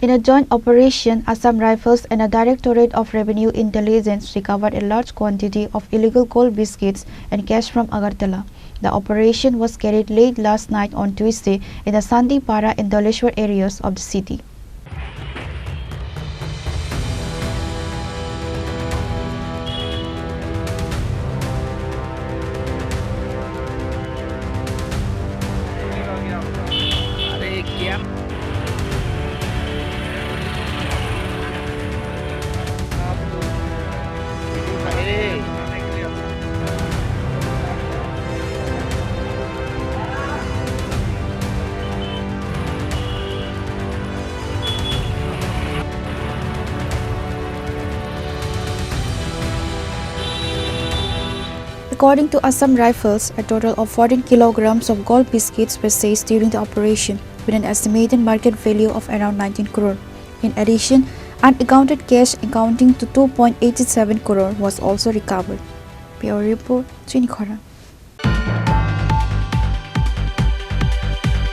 In a joint operation, Assam Rifles and the Directorate of Revenue Intelligence recovered a large quantity of illegal gold biscuits and cash from Agartala. The operation was carried late last night on Tuesday in the Shantipara and Dhaleshwar areas of the city. According to Assam Rifles, a total of 14 kilograms of gold biscuits were seized during the operation, with an estimated market value of around 19 crore. In addition, unaccounted cash amounting to 2.87 crore was also recovered. Bureau Report, Chini, Khorang.